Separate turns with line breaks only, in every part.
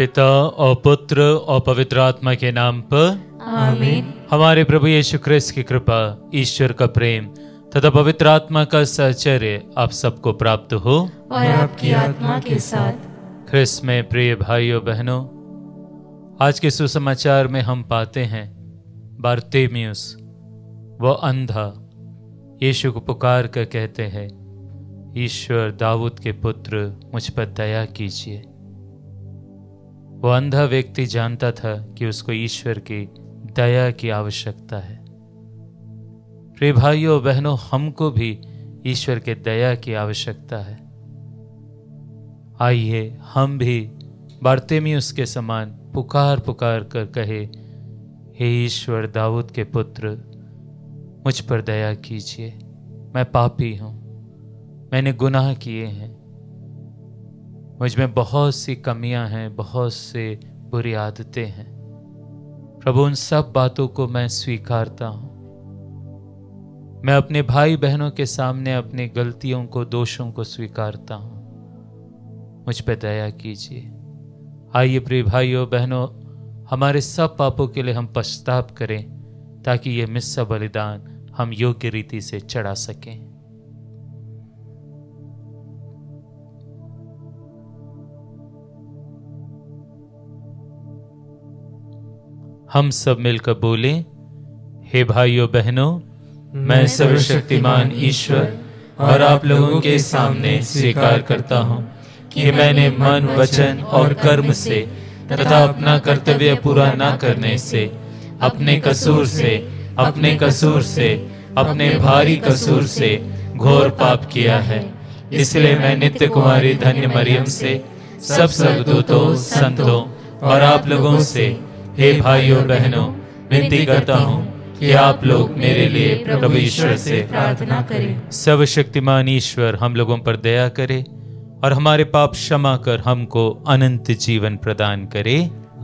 पिता और पुत्र और पवित्र आत्मा के नाम पर
आमीन।
हमारे प्रभु यीशु ख्रिस्त की कृपा, ईश्वर का प्रेम तथा पवित्र आत्मा का सहचर्य आप सबको प्राप्त हो
और आपकी आत्मा के साथ।
ख्रिस्त में प्रिय भाइयों बहनों, आज के सुसमाचार में हम पाते हैं बारतेमियुस, वो अंधा, यीशु को पुकार कर कहते हैं, ईश्वर दाऊद के पुत्र मुझ पर दया कीजिए। वो अंधा व्यक्ति जानता था कि उसको ईश्वर की दया की आवश्यकता है। प्रिय भाइयों बहनों, हमको भी ईश्वर के दया की आवश्यकता है। आइए हम भी बारतेमियुस के समान पुकार पुकार कर कहे, हे ईश्वर दाऊद के पुत्र मुझ पर दया कीजिए। मैं पापी हूँ, मैंने गुनाह किए हैं, मुझ में बहुत सी कमियां हैं, बहुत से बुरी आदतें हैं। प्रभु उन सब बातों को मैं स्वीकारता हूँ। मैं अपने भाई बहनों के सामने अपनी गलतियों को, दोषों को स्वीकारता हूँ। मुझ पर दया कीजिए। आइए प्रिय भाइयों बहनों, हमारे सब पापों के लिए हम पश्चाताप करें ताकि ये मिस्सा बलिदान हम योग्य रीति से चढ़ा सकें। हम सब मिलकर बोलें, हे भाइयों बहनों, मैं सर्वशक्तिमान ईश्वर और आप लोगों के सामने स्वीकार करता हूँ कि मैंने मन, वचन और कर्म से तथा अपना कर्तव्य पूरा न करने से, अपने कसूर से, अपने भारी कसूर से घोर पाप किया है। इसलिए मैं नित्य कुमारी धन्य मरियम से, सब स्वर्गदूतों, संतों और आप लोगों से, हे भाइयों बहनों, विनती करता हूँ कि आप लोग मेरे लिए प्रभु ईश्वर से
प्रार्थना करें।
सर्वशक्तिमान ईश्वर हम लोगों पर दया करे और हमारे पाप क्षमा कर हमको अनंत जीवन प्रदान करे।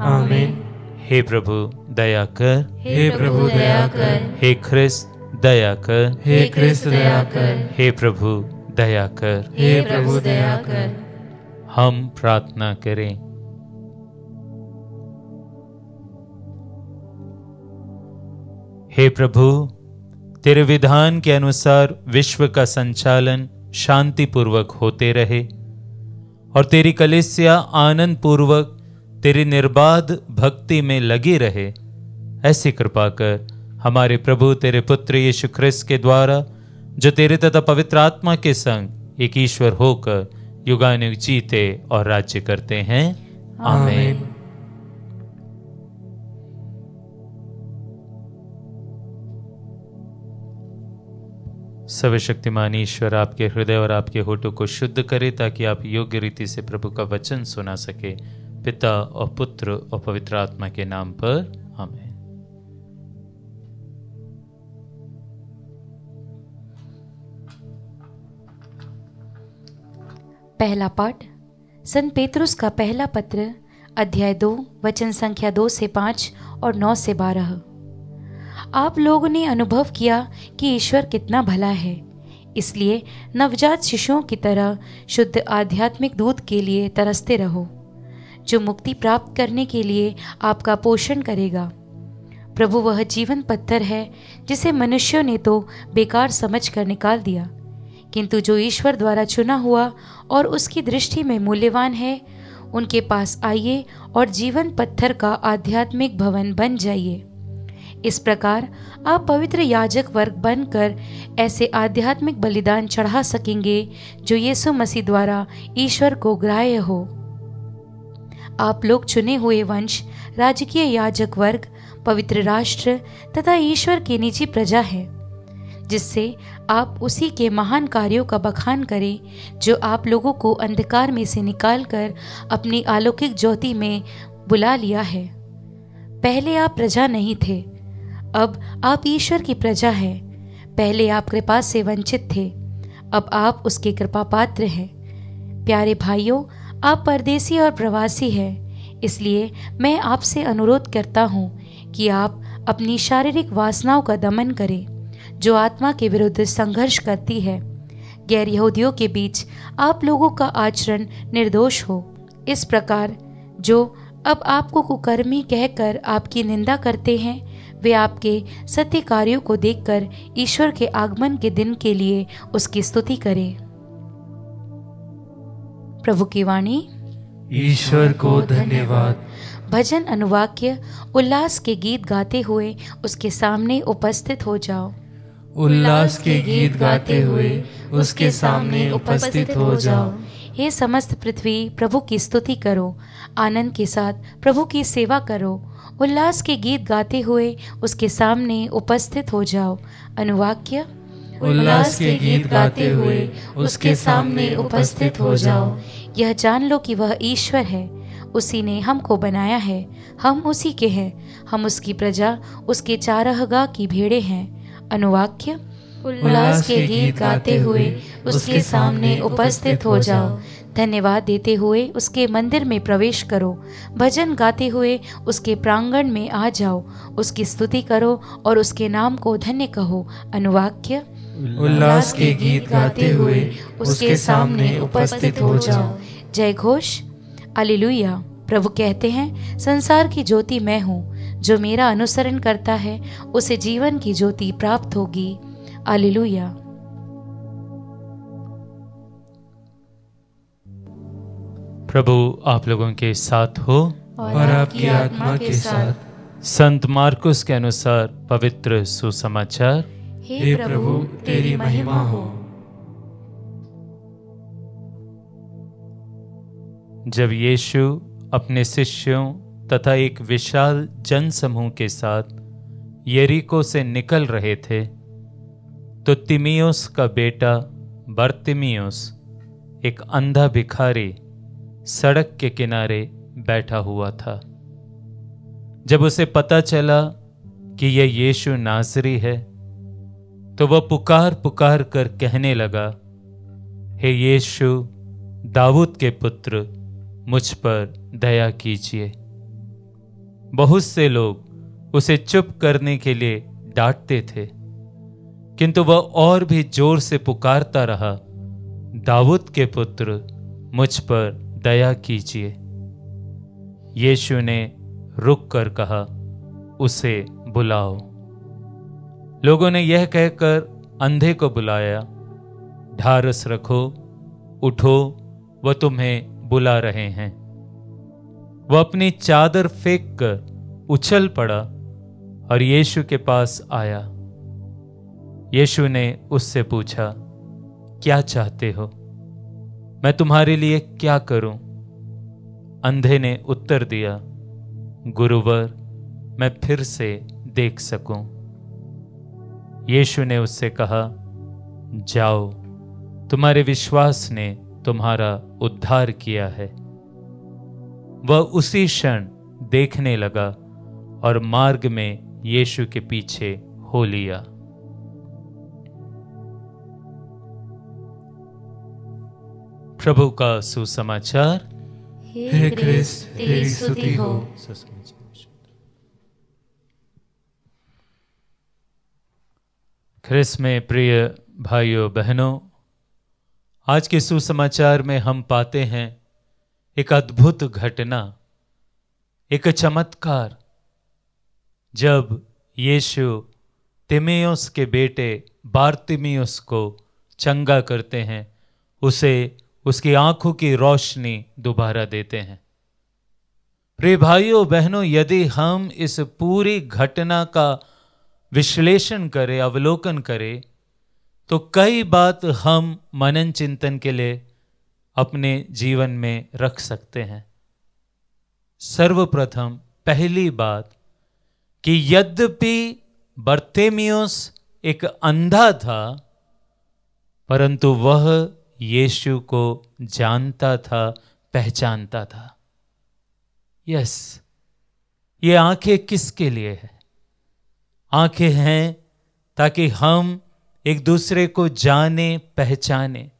आमीन।
हे प्रभु दया कर,
हे प्रभु दया कर,
हे ख्रिस्त दया कर,
हे ख्रिस्त दया कर,
हे प्रभु दया कर।
हे प्रभु दया कर।
हम प्रार्थना करें। हे प्रभु, तेरे विधान के अनुसार विश्व का संचालन शांतिपूर्वक होते रहे और तेरी कलीसिया आनंद पूर्वक तेरी निर्बाध भक्ति में लगी रहे, ऐसी कृपा कर हमारे प्रभु तेरे पुत्र यीशु ख्रिस्त के द्वारा, जो तेरे तथा पवित्र आत्मा के संग एक ईश्वर होकर युगानुग जीते और राज्य करते हैं। आमीन। सर्वशक्तिमान ईश्वर आपके हृदय और आपके होठों को शुद्ध करे ताकि आप योग्य रीति से प्रभु का वचन सुना सके। पिता और पुत्र और पवित्र आत्मा के नाम पर आमीन।
पहला पाठ संत पेतरुस का पहला पत्र, अध्याय 2, वचन संख्या 2 से 5 और 9 से 12। आप लोगों ने अनुभव किया कि ईश्वर कितना भला है, इसलिए नवजात शिशुओं की तरह शुद्ध आध्यात्मिक दूध के लिए तरसते रहो, जो मुक्ति प्राप्त करने के लिए आपका पोषण करेगा। प्रभु वह जीवन पत्थर है जिसे मनुष्यों ने तो बेकार समझकर निकाल दिया, किंतु जो ईश्वर द्वारा चुना हुआ और उसकी दृष्टि में मूल्यवान है, उनके पास आइए और जीवन पत्थर का आध्यात्मिक भवन बन जाइए। इस प्रकार आप पवित्र याजक वर्ग बनकर ऐसे आध्यात्मिक बलिदान चढ़ा सकेंगे जो यीशु मसीह द्वारा ईश्वर को ग्राह्य हो। आप लोग चुने हुए वंश, राजकीय याजक वर्ग, पवित्र राष्ट्र तथा ईश्वर की निजी प्रजा है, जिससे आप उसी के महान कार्यों का बखान करें जो आप लोगों को अंधकार में से निकालकर अपनी अलौकिक ज्योति में बुला लिया है। पहले आप प्रजा नहीं थे, अब आप ईश्वर की प्रजा हैं। पहले आप कृपा से वंचित थे, अब आप उसके कृपा पात्र हैं। प्यारे भाइयों, आप परदेसी और प्रवासी हैं, इसलिए मैं आपसे अनुरोध करता हूँ कि आप अपनी शारीरिक वासनाओं का दमन करें, जो आत्मा के विरुद्ध संघर्ष करती है। गैर यहूदियों के बीच आप लोगों का आचरण निर्दोष हो। इस प्रकार जो अब आपको कुकर्मी कहकर आपकी निंदा करते हैं, वे आपके सत्य कार्यों को देखकर ईश्वर के आगमन के दिन के लिए उसकी स्तुति करें। प्रभु की वाणी।
ईश्वर को धन्यवाद।
भजन अनुवाक्य। उल्लास के गीत गाते हुए उसके सामने उपस्थित हो जाओ।
उल्लास के गीत गाते हुए उसके सामने उपस्थित हो जाओ।
हे समस्त पृथ्वी, प्रभु की स्तुति करो, आनंद के साथ प्रभु की सेवा करो। उल्लास के गीत गाते हुए उसके सामने उपस्थित हो जाओ। अनुवाक्य।
उल्लास के गीत गाते हुए उसके सामने उपस्थित हो जाओ।
यह जान लो कि वह ईश्वर है, उसी ने हमको बनाया है, हम उसी के हैं, हम उसकी प्रजा, उसके चारागाह की भेड़ें हैं। अनुवाक्य।
उल्लास के गीत गाते हुए उसके सामने उपस्थित हो जाओ।
धन्यवाद देते हुए उसके मंदिर में प्रवेश करो, भजन गाते हुए उसके प्रांगण में आ जाओ, उसकी स्तुति करो और उसके नाम को धन्य कहो। अनुवाक्य।
उल्लास के गीत गाते हुए उसके सामने उपस्थित हो जाओ।
जय घोष। हालेलुया। प्रभु कहते हैं, संसार की ज्योति मैं हूँ, जो मेरा अनुसरण करता है उसे जीवन की ज्योति प्राप्त होगी। हालेलुया।
प्रभु आप लोगों के साथ हो
और आपकी आत्मा के साथ।
संत मार्कुस के अनुसार पवित्र सुसमाचार।
हे प्रभु तेरी महिमा हो।
जब यीशु अपने शिष्यों तथा एक विशाल जनसमूह के साथ यरीको से निकल रहे थे, तो तिमियोस का बेटा बर्तिमियोस, एक अंधा भिखारी, सड़क के किनारे बैठा हुआ था। जब उसे पता चला कि यह यीशु नासरी है, तो वह पुकार पुकार कर कहने लगा, हे यीशु, दाऊद के पुत्र, मुझ पर दया कीजिए। बहुत से लोग उसे चुप करने के लिए डांटते थे, किंतु वह और भी जोर से पुकारता रहा, दाऊद के पुत्र, मुझ पर दया कीजिए। यीशु ने रुक कर कहा, उसे बुलाओ। लोगों ने यह कहकर अंधे को बुलाया, ढारस रखो, उठो, वह तुम्हें बुला रहे हैं। वह अपनी चादर फेंक कर उछल पड़ा और यीशु के पास आया। यीशु ने उससे पूछा, क्या चाहते हो? मैं तुम्हारे लिए क्या करूं? अंधे ने उत्तर दिया, गुरुवर, मैं फिर से देख सकूं। यीशु ने उससे कहा, जाओ, तुम्हारे विश्वास ने तुम्हारा उद्धार किया है। वह उसी क्षण देखने लगा और मार्ग में यीशु के पीछे हो लिया। प्रभु का सुसमाचार।
हे क्रिस्त तेरी स्तुति हो।
ख्रिस्त में प्रिय भाइयों बहनों, आज के सुसमाचार में हम पाते हैं एक अद्भुत घटना, एक चमत्कार। जब यीशु तिमियोस के बेटे बारतिमियोस को चंगा करते हैं, उसे उसकी आंखों की रोशनी दोबारा देते हैं। प्रिय भाइयों बहनों, यदि हम इस पूरी घटना का विश्लेषण करें, अवलोकन करें, तो कई बात हम मनन चिंतन के लिए अपने जीवन में रख सकते हैं। सर्वप्रथम पहली बात कि यद्यपि बर्तिमियोस एक अंधा था, परंतु वह यीशु को जानता था, पहचानता था। यस, ये आंखें किसके लिए है? आंखें हैं ताकि हम एक दूसरे को जाने, पहचाने।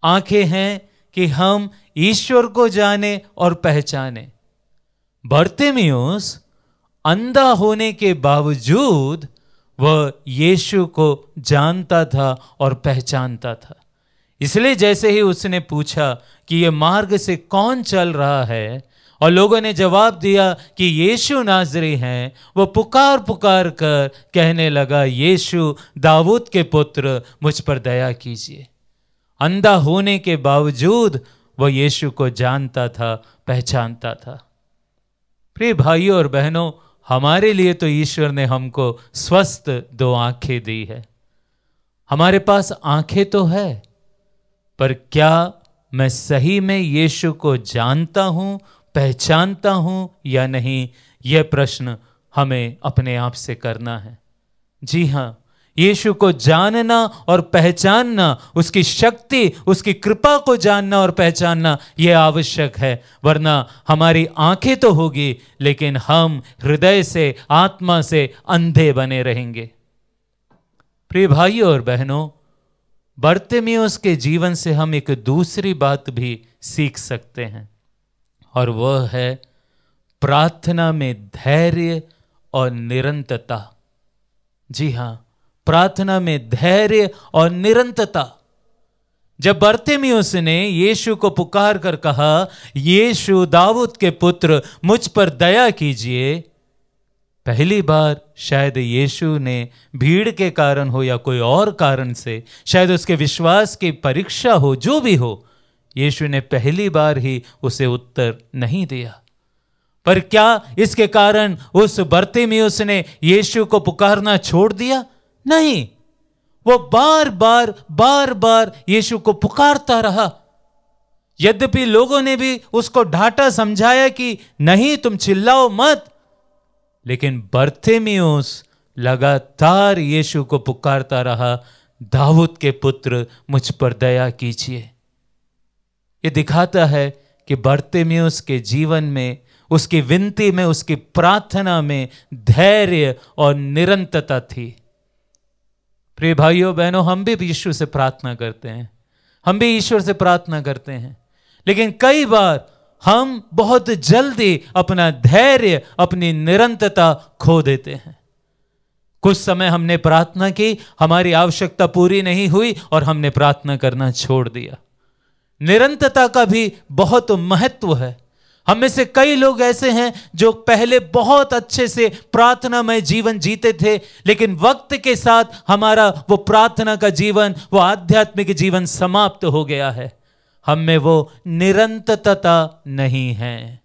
आंखें हैं कि हम ईश्वर को जाने और पहचाने। बर्तिमियोस अंधा होने के बावजूद वह यीशु को जानता था और पहचानता था। इसलिए जैसे ही उसने पूछा कि यह मार्ग से कौन चल रहा है और लोगों ने जवाब दिया कि यीशु नाज़री हैं। वो पुकार पुकार कर कहने लगा, यीशु दाऊद के पुत्र, मुझ पर दया कीजिए। अंधा होने के बावजूद वो यीशु को जानता था, पहचानता था। प्रिय भाइयों और बहनों, हमारे लिए तो ईश्वर ने हमको स्वस्थ 2 आंखें दी है। हमारे पास आंखें तो है, पर क्या मैं सही में यीशु को जानता हूं, पहचानता हूं या नहीं, यह प्रश्न हमें अपने आप से करना है। जी हां, यीशु को जानना और पहचानना, उसकी शक्ति, उसकी कृपा को जानना और पहचानना यह आवश्यक है, वरना हमारी आंखें तो होगी लेकिन हम हृदय से, आत्मा से अंधे बने रहेंगे। प्रिय भाइयों और बहनों, बर्तिमेउस के जीवन से हम एक दूसरी बात भी सीख सकते हैं, और वह है प्रार्थना में धैर्य और निरंतरता। जी हां, प्रार्थना में धैर्य और निरंतरता। जब बर्तिमेउस ने यीशु को पुकार कर कहा, यीशु दाऊद के पुत्र, मुझ पर दया कीजिए, पहली बार शायद यीशु ने भीड़ के कारण हो या कोई और कारण से, शायद उसके विश्वास की परीक्षा हो, जो भी हो, यीशु ने पहली बार ही उसे उत्तर नहीं दिया। पर क्या इसके कारण उस बर्तिमेउस ने यीशु को पुकारना छोड़ दिया? नहीं, वो बार बार यीशु को पुकारता रहा। यद्यपि लोगों ने भी उसको डांटा, समझाया कि नहीं, तुम चिल्लाओ मत, लेकिन बर्तिमेउस लगातार यीशु को पुकारता रहा, दाऊद के पुत्र, मुझ पर दया कीजिए। ये दिखाता है कि बर्तिमेउस के जीवन में, उसकी विनती में, उसकी प्रार्थना में धैर्य और निरंतरता थी। प्रिय भाइयों बहनों, हम भी यीशु से प्रार्थना करते हैं, हम भी ईश्वर से प्रार्थना करते हैं, लेकिन कई बार हम बहुत जल्दी अपना धैर्य, अपनी निरंतरता खो देते हैं। कुछ समय हमने प्रार्थना की, हमारी आवश्यकता पूरी नहीं हुई और हमने प्रार्थना करना छोड़ दिया। निरंतरता का भी बहुत महत्व है। हम में से कई लोग ऐसे हैं जो पहले बहुत अच्छे से प्रार्थनामय जीवन जीते थे, लेकिन वक्त के साथ हमारा वो प्रार्थना का जीवन, वो आध्यात्मिक जीवन समाप्त हो गया है। हम में वो निरंतरता नहीं है।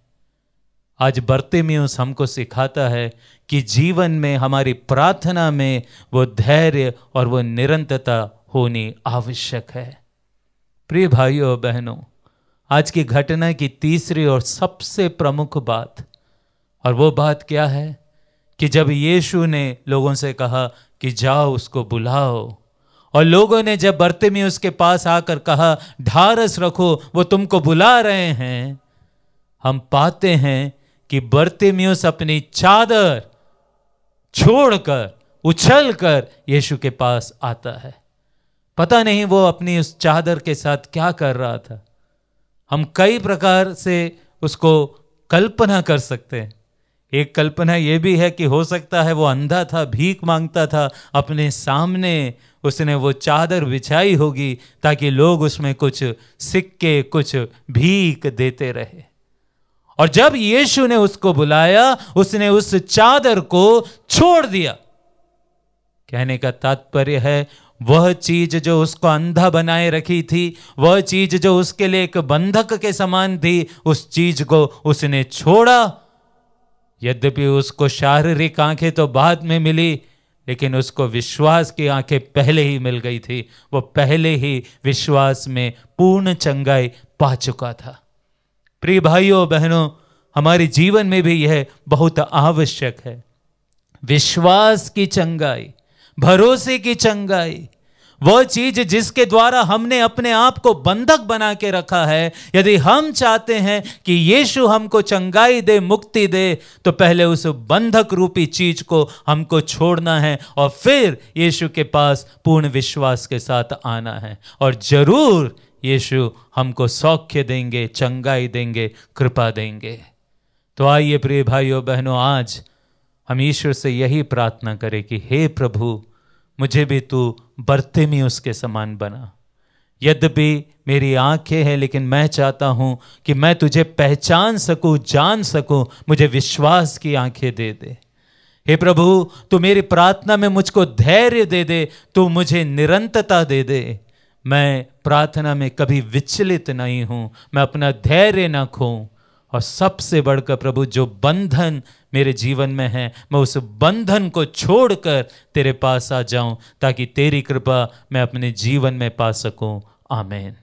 आज बर्तिमेउस हमको सिखाता है कि जीवन में, हमारी प्रार्थना में वो धैर्य और वो निरंतरता होनी आवश्यक है। प्रिय भाइयों और बहनों, आज की घटना की तीसरी और सबसे प्रमुख बात, और वो बात क्या है कि जब यीशु ने लोगों से कहा कि जाओ उसको बुलाओ, और लोगों ने जब बर्तिमेउस के पास आकर कहा, ढारस रखो, वो तुमको बुला रहे हैं, हम पाते हैं कि बर्तिमेउस अपनी चादर छोड़कर, उछलकर यीशु के पास आता है। पता नहीं वो अपनी उस चादर के साथ क्या कर रहा था। हम कई प्रकार से उसको कल्पना कर सकते हैं। एक कल्पना ये भी है कि हो सकता है वो अंधा था, भीख मांगता था, अपने सामने उसने वो चादर बिछाई होगी ताकि लोग उसमें कुछ सिक्के, कुछ भीख देते रहे। और जब यीशु ने उसको बुलाया, उसने उस चादर को छोड़ दिया। कहने का तात्पर्य है, वह चीज जो उसको अंधा बनाए रखी थी, वह चीज जो उसके लिए एक बंधक के समान थी, उस चीज को उसने छोड़ा। यद्यपि उसको शारीरिक आंखें तो बाद में मिली, लेकिन उसको विश्वास की आंखें पहले ही मिल गई थी। वो पहले ही विश्वास में पूर्ण चंगाई पा चुका था। प्रिय भाइयों बहनों, हमारे जीवन में भी यह बहुत आवश्यक है। विश्वास की चंगाई, भरोसे की चंगाई, वह चीज जिसके द्वारा हमने अपने आप को बंधक बना के रखा है। यदि हम चाहते हैं कि यीशु हमको चंगाई दे, मुक्ति दे, तो पहले उस बंधक रूपी चीज को हमको छोड़ना है और फिर यीशु के पास पूर्ण विश्वास के साथ आना है। और जरूर यीशु हमको सौख्य देंगे, चंगाई देंगे, कृपा देंगे। तो आइए प्रिय भाइयों बहनों, आज हम ईश्वर से यही प्रार्थना करें कि हे प्रभु, मुझे भी तू बर्तिमेउस के समान बना। यद्यपि मेरी आंखें हैं, लेकिन मैं चाहता हूं कि मैं तुझे पहचान सकूं, जान सकूं। मुझे विश्वास की आंखें दे दे। हे प्रभु, तू मेरी प्रार्थना में मुझको धैर्य दे दे, तू मुझे निरंतरता दे दे। मैं प्रार्थना में कभी विचलित नहीं हूं, मैं अपना धैर्य ना खोऊं। और सबसे बढ़कर प्रभु, जो बंधन मेरे जीवन में है, मैं उस बंधन को छोड़कर तेरे पास आ जाऊं, ताकि तेरी कृपा मैं अपने जीवन में पा सकूं। आमीन।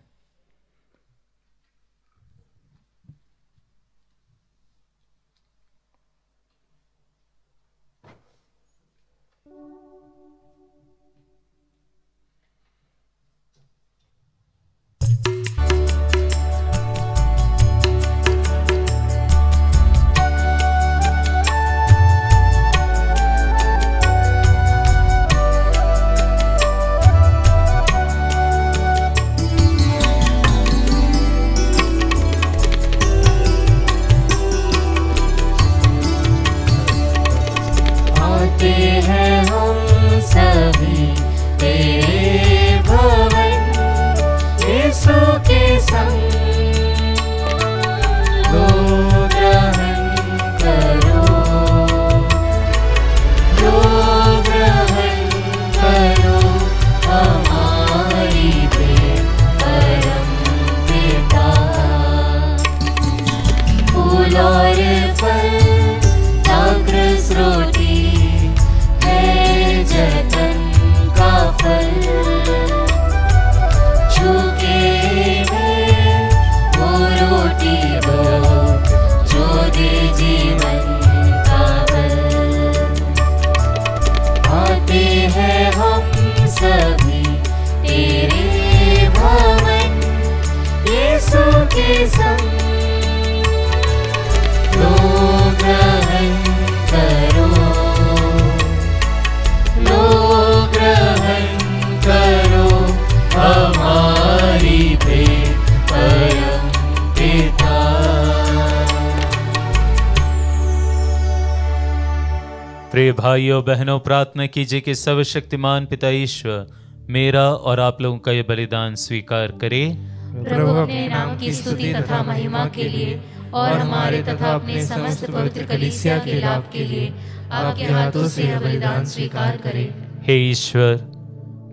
प्रिय भाइयों बहनों, प्रार्थना कीजिए कि सर्वशक्तिमान पिता ईश्वर मेरा और आप लोगों का ये बलिदान स्वीकार करे।
प्रभु अपने नाम की स्तुति तथा महिमा के लिए और हमारे तथा अपने समस्त पवित्र कलीसिया के लाभ के लिए आपके हाथों से यह बलिदान स्वीकार करे।
हे ईश्वर,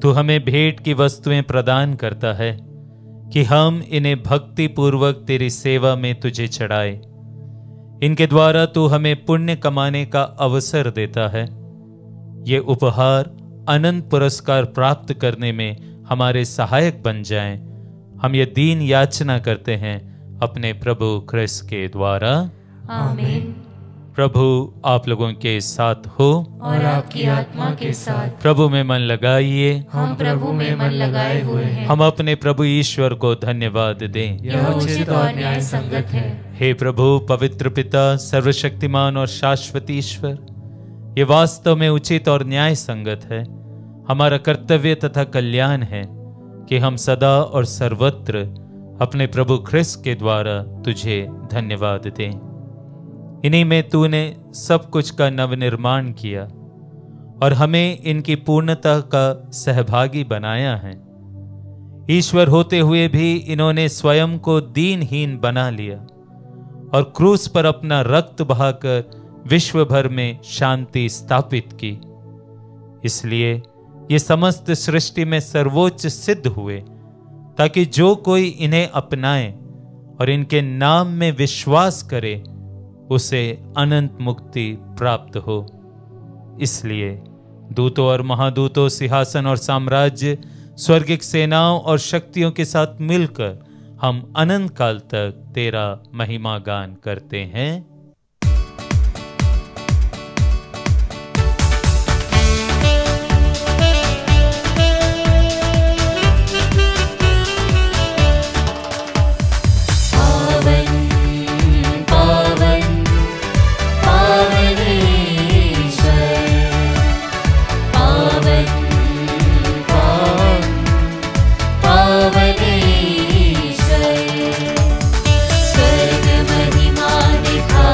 तू हमें भेंट की वस्तुएं प्रदान करता है कि हम इन्हें भक्ति पूर्वक तेरी सेवा में तुझे चढ़ाए। इनके द्वारा तू हमें पुण्य कमाने का अवसर देता है। ये उपहार अनंत पुरस्कार प्राप्त करने में हमारे सहायक बन जाएं। हम ये दीन याचना करते हैं अपने प्रभु ख्रिस्त के द्वारा।
आमीन।
प्रभु आप लोगों के साथ हो
और आपकी आत्मा के साथ।
प्रभु में मन लगाइए।
हम प्रभु में मन लगाए हुए हैं।
हम अपने प्रभु ईश्वर को धन्यवाद दें।
यह उचित और न्याय संगत है।
हे प्रभु, पवित्र पिता, सर्वशक्तिमान और शाश्वत ईश्वर, ये वास्तव में उचित और न्याय संगत है। हमारा कर्तव्य तथा कल्याण है कि हम सदा और सर्वत्र अपने प्रभु ख्रिस्त के द्वारा तुझे धन्यवाद दें। इन्हीं में तूने सब कुछ का नवनिर्माण किया और हमें इनकी पूर्णता का सहभागी बनाया है। ईश्वर होते हुए भी इन्होंने स्वयं को दीनहीन बना लिया और क्रूस पर अपना रक्त बहाकर विश्व भर में शांति स्थापित की। इसलिए ये समस्त सृष्टि में सर्वोच्च सिद्ध हुए, ताकि जो कोई इन्हें अपनाए और इनके नाम में विश्वास करे उसे अनंत मुक्ति प्राप्त हो। इसलिए दूतों और महादूतों, सिंहासन और साम्राज्य, स्वर्गिक सेनाओं और शक्तियों के साथ मिलकर हम अनंत काल तक तेरा महिमा गान करते हैं।
स्वर्ग महिमा दिखा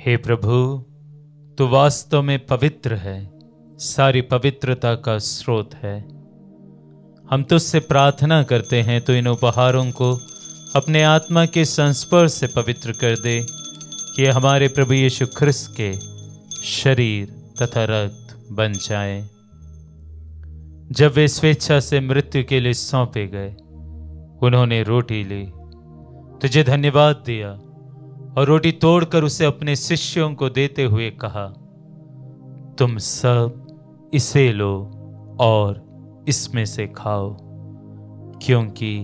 हे प्रभु, तू वास्तव में पवित्र है, सारी पवित्रता का स्रोत है। हम तुझसे प्रार्थना करते हैं तो इन उपहारों को अपने आत्मा के संस्पर्श से पवित्र कर दे, कि हमारे प्रभु यीशु ख्रिस्त के शरीर तथा रक्त बन जाए। जब वे स्वेच्छा से मृत्यु के लिए सौंपे गए, उन्होंने रोटी ली, तुझे धन्यवाद दिया और रोटी तोड़कर उसे अपने शिष्यों को देते हुए कहा, तुम सब इसे लो और इसमें से खाओ, क्योंकि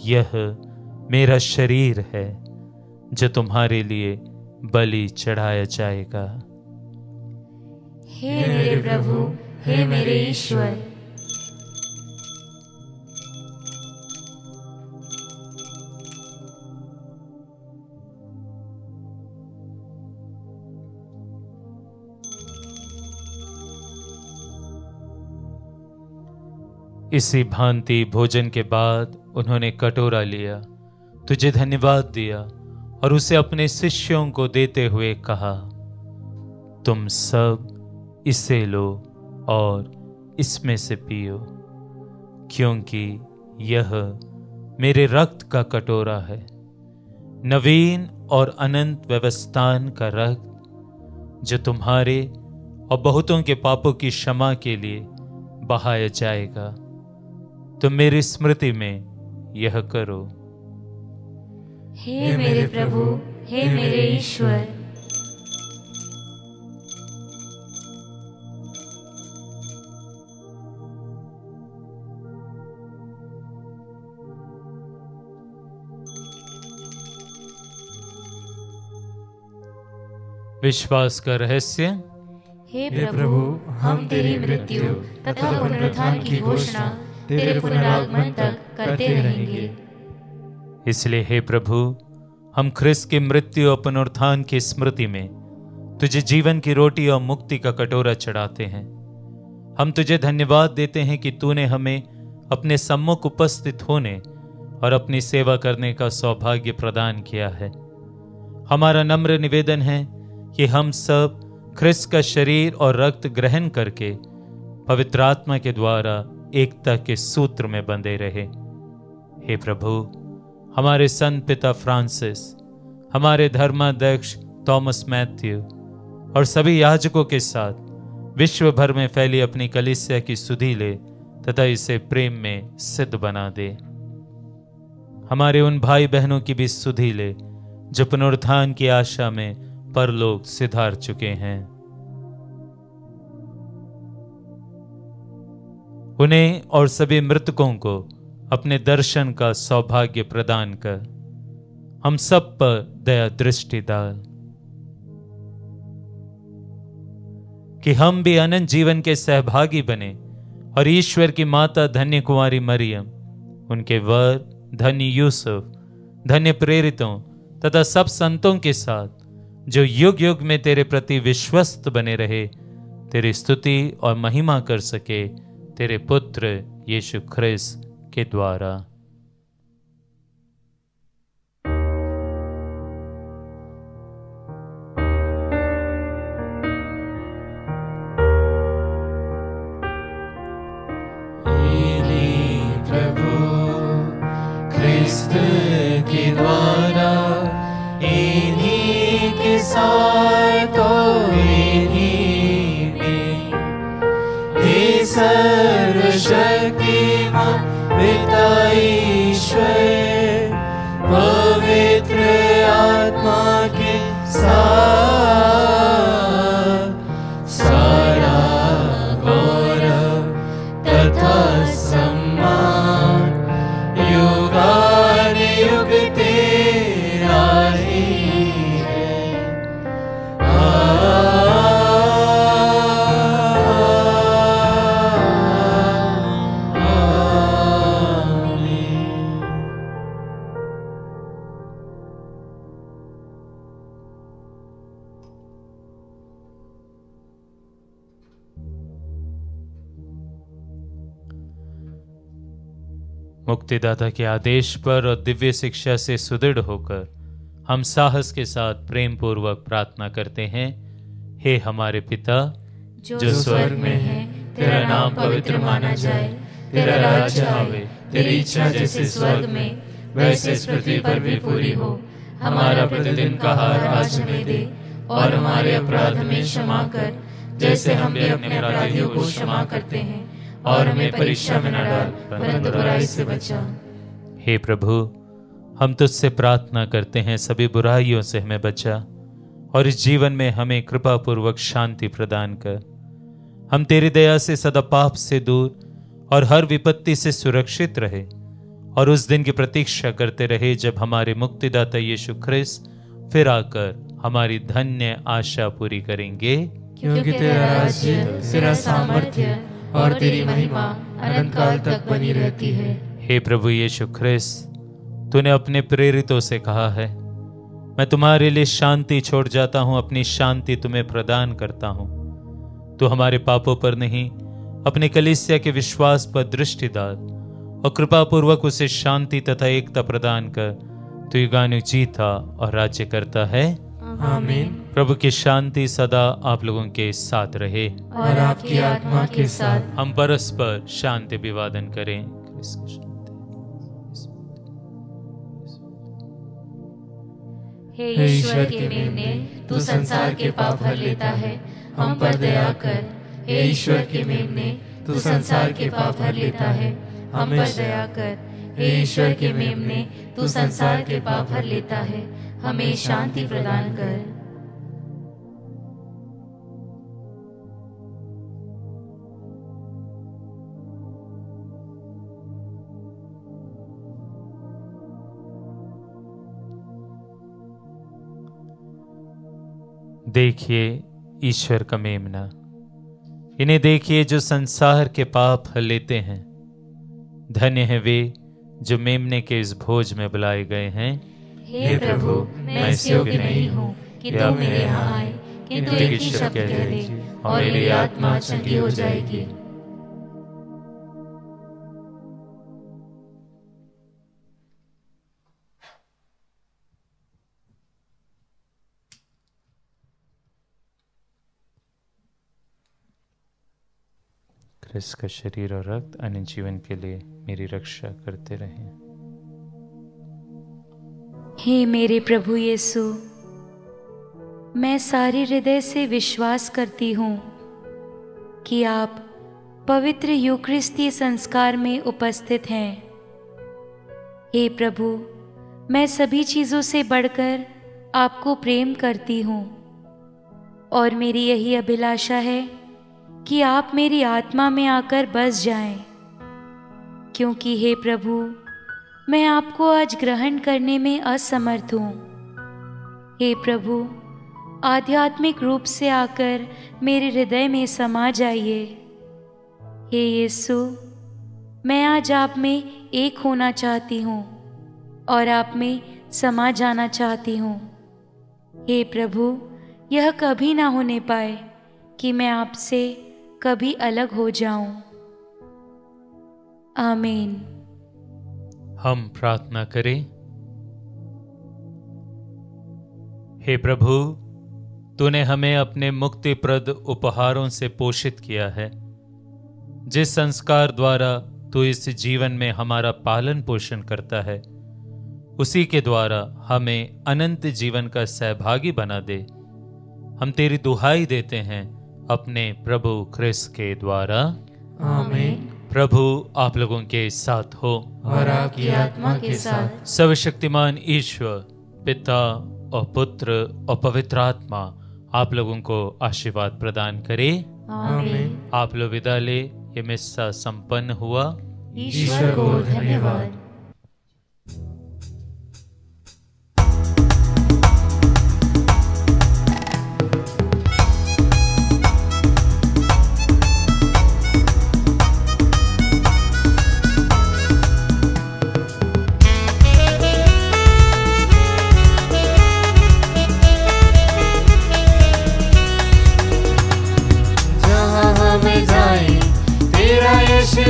यह मेरा शरीर है जो तुम्हारे लिए बलि चढ़ाया जाएगा।
हे मेरे प्रभु, हे मेरे ईश्वर,
इसी भांति भोजन के बाद उन्होंने कटोरा लिया, तुझे धन्यवाद दिया और उसे अपने शिष्यों को देते हुए कहा, तुम सब इसे लो और इसमें से पियो, क्योंकि यह मेरे रक्त का कटोरा है, नवीन और अनंत व्यवस्थान का रक्त, जो तुम्हारे और बहुतों के पापों की क्षमा के लिए बहाया जाएगा। तुम मेरी स्मृति में यह करो।
हे मेरे प्रभु, हे मेरे ईश्वर,
विश्वास का रहस्य।
हे प्रभु, हम तेरी मृत्यु तथा पुनरुत्थान की घोषणा तेरे पुनरागमन तक करते रहेंगे।
इसलिए हे प्रभु, हम ख्रिस्त की मृत्यु और पुनरुत्थान की स्मृति में तुझे जीवन की रोटी और मुक्ति का कटोरा चढ़ाते हैं। हम तुझे धन्यवाद देते हैं कि तूने हमें अपने सम्मुख उपस्थित होने और अपनी सेवा करने का सौभाग्य प्रदान किया है। हमारा नम्र निवेदन है कि हम सब ख्रिस्त का शरीर और रक्त ग्रहण करके पवित्र आत्मा के द्वारा एकता के सूत्र में बंधे रहे। हे प्रभु, हमारे संत पिता फ्रांसिस, हमारे धर्माध्यक्ष थॉमस मैथ्यू और सभी याजकों के साथ विश्व भर में फैली अपनी कलीसिया की सुधि ले तथा इसे प्रेम में सिद्ध बना दे। हमारे उन भाई बहनों की भी सुधि ले जो पुनरुत्थान की आशा में परलोक सिधार चुके हैं। उन्हें और सभी मृतकों को अपने दर्शन का सौभाग्य प्रदान कर हम सब पर दया दृष्टि डाल, कि हम भी अनंत जीवन के सहभागी बने और ईश्वर की माता धन्य कुंवारी मरियम, उनके वर धन्य यूसुफ, धन्य प्रेरितों तथा सब संतों के साथ जो युग युग में तेरे प्रति विश्वस्त बने रहे, तेरी स्तुति और महिमा कर सके तेरे पुत्र यीशु ख्रिस्त के द्वारा।
प्रभु ख्रिस्त के द्वारा इन्हीं के साथ इन्हीं में हे सर्वशक्तिमान पिता ईश्वर पवित्र आत्मा के साथ सारा गौरव तथा सम्मान युगानुयुग तेरा ही है।
मुक्तिदाता के आदेश पर और दिव्य शिक्षा से सुदृढ़ होकर हम साहस के साथ प्रेम पूर्वक प्रार्थना करते हैं। हे हमारे पिता
जो स्वर्ग में है, तेरा नाम पवित्र माना जाए, तेरा राज्य आवे, तेरी इच्छा जैसे स्वर्ग में वैसे इस पृथ्वी पर भी पूरी हो। हमारा प्रतिदिन का आहार आज हमें दे, और हमारे अपराध हमें क्षमा कर, जैसे हम भी अपने अपराधियों को क्षमा करते हैं, और हमें परीक्षा में न डाल, परंतु बुराई से बचा।
हे प्रभु, हम तुझसे प्रार्थना करते हैं, सभी बुराइयों से हमें बचा, और इस जीवन में हमें कृपा पूर्वक शांति प्रदान कर। हम तेरी दया से सदा पाप से दूर और हर विपत्ति से सुरक्षित रहे, और उस दिन की प्रतीक्षा करते रहे जब हमारे मुक्तिदाता यीशु ख्रिस्त फिर आकर हमारी धन्य आशा पूरी करेंगे।
क्योंकि तेरा राज्य, तेरा सामर्थ्य और तेरी महिमा अनंत काल तक बनी रहती है।
हे प्रभु यीशु ख्रिस्त, तूने अपने प्रेरितों से कहा है, मैं तुम्हारे लिए शांति छोड़ जाता हूं, अपनी शांति तुम्हें प्रदान करता हूं। तू हमारे पापों पर नहीं, अपने कलीसिया के विश्वास पर दृष्टि डाल और कृपा पूर्वक उसे शांति तथा एकता प्रदान कर। तू युगानुयुग जीता और राज्य करता है।
आमीन।
प्रभु की शांति सदा आप लोगों के साथ रहे
और आपकी आत्मा के साथ।
हम परस्पर शांति अभिवादन करें।
हे ईश्वर के मेमने, तू संसार के पाप हर लेता है, हम पर दया कर। हे ईश्वर के मेमने, तू संसार के पाप हर लेता है, हम पर दया कर। हे ईश्वर के मेमने, तू संसार के पाप हर लेता है, हमें शांति प्रदान कर।
देखिए ईश्वर का मेमना, इन्हें देखिए जो संसार के पाप हर लेते हैं। धन्य है वे जो मेमने के इस भोज में बुलाए गए हैं।
हे प्रभु, मैं इस योग्य नहीं हूँ कि तू मेरे यहाँ आए, किंतु एक ही शब्द कह दे और मेरी आत्मा चंगी हो जाएगी।
ख्रिस्त का शरीर और रक्त अन्य जीवन के लिए मेरी रक्षा करते रहें।
हे मेरे प्रभु यीशु, मैं सारे हृदय से विश्वास करती हूँ कि आप पवित्र यूकरिस्तीय संस्कार में उपस्थित हैं। हे प्रभु, मैं सभी चीज़ों से बढ़कर आपको प्रेम करती हूँ, और मेरी यही अभिलाषा है कि आप मेरी आत्मा में आकर बस जाएं, क्योंकि हे प्रभु, मैं आपको आज ग्रहण करने में असमर्थ हूँ। हे प्रभु, आध्यात्मिक रूप से आकर मेरे हृदय में समा जाइए। हे यीशु, मैं आज आप में एक होना चाहती हूँ और आप में समा जाना चाहती हूँ। हे प्रभु, यह कभी ना होने पाए कि मैं आपसे कभी अलग हो जाऊं। आमीन।
हम प्रार्थना करें। हे प्रभु, तूने हमें अपने मुक्तिप्रद उपहारों से पोषित किया है। जिस संस्कार द्वारा तू इस जीवन में हमारा पालन पोषण करता है, उसी के द्वारा हमें अनंत जीवन का सहभागी बना दे। हम तेरी दुहाई देते हैं अपने प्रभु ख्रिस्त के द्वारा।
आमीन।
प्रभु आप लोगों के साथ हो
और आपकी आत्मा के साथ।
सर्वशक्तिमान ईश्वर पिता और पुत्र और पवित्र आत्मा आप लोगों को आशीर्वाद प्रदान करे।
आमीन।
आप लोग विदा ले। ये मिस्सा संपन्न हुआ।
ईश्वर को धन्यवाद।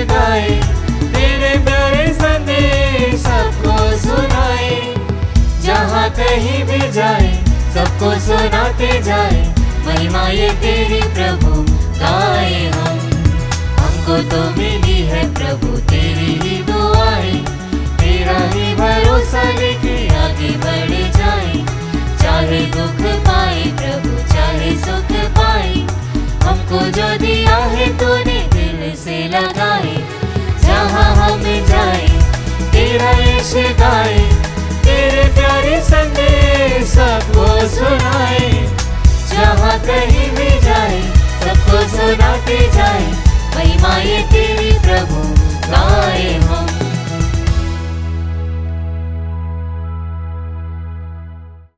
गाए तेरे प्यारे संदेश कहीं भी जाए सबको सुनाते जाए, महिमा ये तेरी प्रभु गाए हम। हमको तो मिली है प्रभु तेरी ही दुआएं, तेरा ही भरोसा लेके आगे बढ़